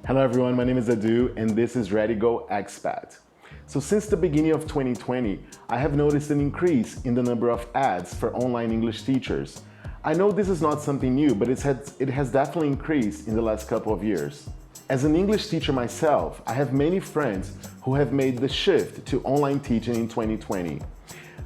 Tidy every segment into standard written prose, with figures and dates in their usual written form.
Hello everyone, my name is Adu and this is Ready Go Expat. So since the beginning of 2020, I have noticed an increase in the number of ads for online English teachers. I know this is not something new, but it has definitely increased in the last couple of years. As an English teacher myself, I have many friends who have made the shift to online teaching in 2020.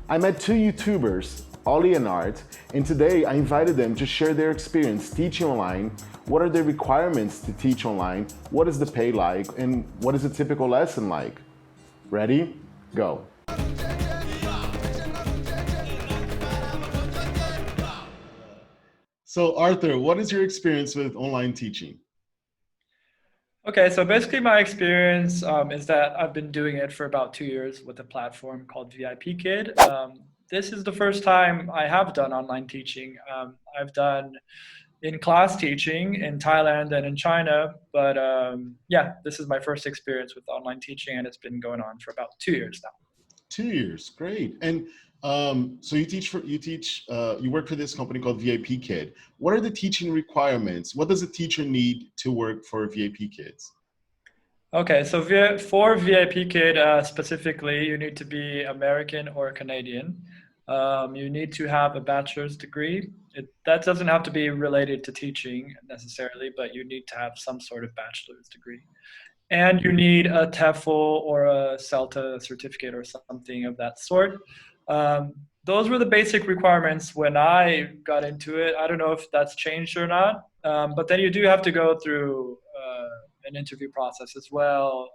I met two YouTubers, Ollie and Art, and today I invited them to share their experience teaching online, what are the requirements to teach online, what is the pay like, and what is a typical lesson like. Ready? Go. So Arthur, what is your experience with online teaching? Okay, so basically my experience is that I've been doing it for about 2 years with a platform called VIPKid. This is the first time I have done online teaching. I've done in-class teaching in Thailand and in China, but yeah, this is my first experience with online teaching, and it's been going on for about 2 years now. 2 years, great. And so you work for this company called VIPKid. What are the teaching requirements? What does a teacher need to work for VIPKids? Okay, so for VIPKid specifically, you need to be American or Canadian. You need to have a bachelor's degree. That doesn't have to be related to teaching necessarily, but you need to have some sort of bachelor's degree. And you need a TEFL or a CELTA certificate or something of that sort. Those were the basic requirements when I got into it. I don't know if that's changed or not, but then you do have to go through an interview process as well,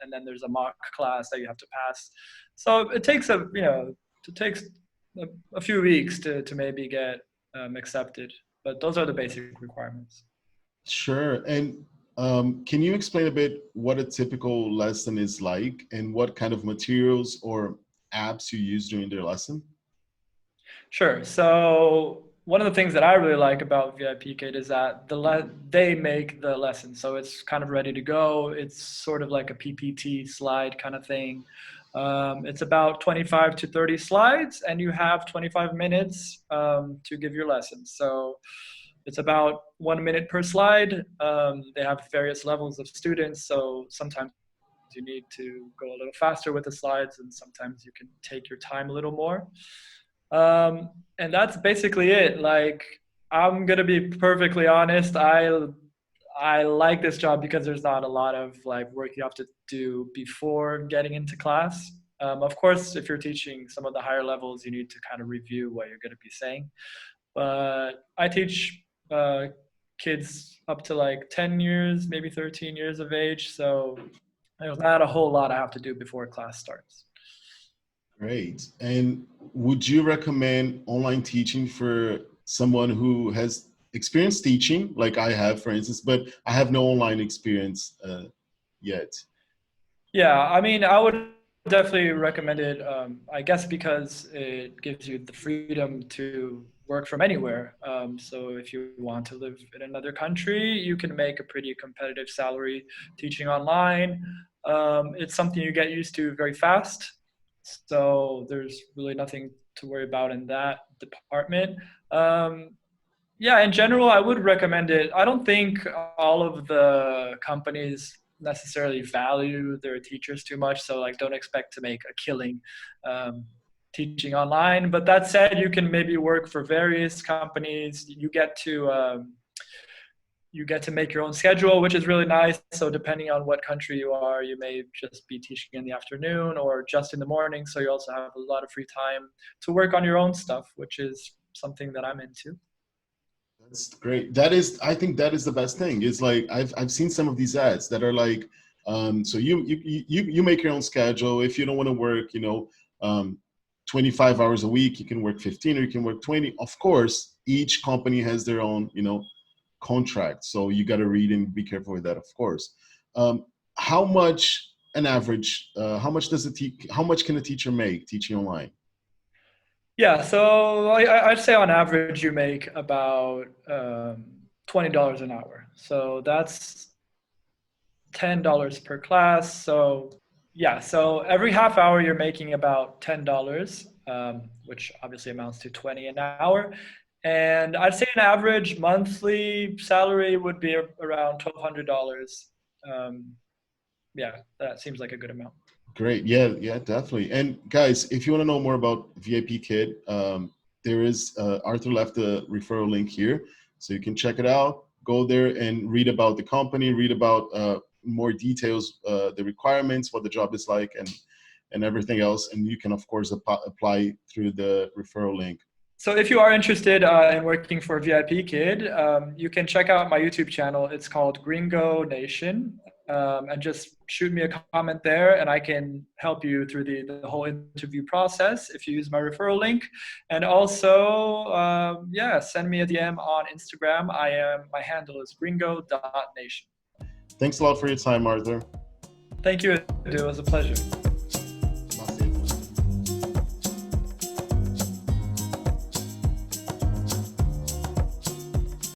and then there's a mock class that you have to pass. So it takes it takes a few weeks to maybe get accepted, but those are the basic requirements. Sure. And can you explain a bit what a typical lesson is like and what kind of materials or apps you use during their lesson? Sure. So one of the things that I really like about VIPKit is that they make the lesson, so it's kind of ready to go. It's sort of like a PPT slide kind of thing. It's about 25 to 30 slides, and you have 25 minutes to give your lesson. So it's about 1 minute per slide. They have various levels of students, so sometimes you need to go a little faster with the slides, and sometimes you can take your time a little more. And that's basically it. Like, I'm gonna be perfectly honest. I like this job because there's not a lot of like work you have to do before getting into class. Of course, if you're teaching some of the higher levels, you need to kind of review what you're going to be saying. But I teach kids up to like 10 years, maybe 13 years of age. So there's not a whole lot I have to do before class starts. Great. And would you recommend online teaching for someone who has experience teaching, like I have, for instance, but I have no online experience yet? Yeah, I mean, I would definitely recommend it. I guess because it gives you the freedom to work from anywhere. So if you want to live in another country, you can make a pretty competitive salary teaching online. It's something you get used to very fast. So there's really nothing to worry about in that department. Um, yeah, in general, I would recommend it. I don't think all of the companies necessarily value their teachers too much, so like don't expect to make a killing um, teaching online. But that said, you can maybe work for various companies. You get to make your own schedule, which is really nice. So depending on what country you are, you may just be teaching in the afternoon or just in the morning. So you also have a lot of free time to work on your own stuff, which is something that I'm into. That's great. That is, I think that is the best thing. It's like I've seen some of these ads that are like, so you make your own schedule. If you don't want to work, 25 hours a week, you can work 15 or you can work 20. Of course, each company has their own, contract. So you got to read and be careful with that, of course. Um, how much an average? How much can a teacher make teaching online? Yeah, so I'd say on average you make about $20 an hour. So that's $10 per class. So yeah, so every half hour you're making about $10, which obviously amounts to 20 an hour. And I'd say an average monthly salary would be around $1,200. Yeah, that seems like a good amount. Great. Yeah, definitely. And guys, if you want to know more about VIPKid, there is Arthur left the referral link here, so you can check it out. Go there and read about the company, read about more details, the requirements, what the job is like, and everything else. And you can, of course, apply through the referral link. So if you are interested in working for VIPKid, you can check out my YouTube channel. It's called Gringo Nation. And just shoot me a comment there and I can help you through the whole interview process if you use my referral link. And also, yeah, send me a DM on Instagram. My handle is gringo.nation. Thanks a lot for your time, Arthur. Thank you. It was a pleasure.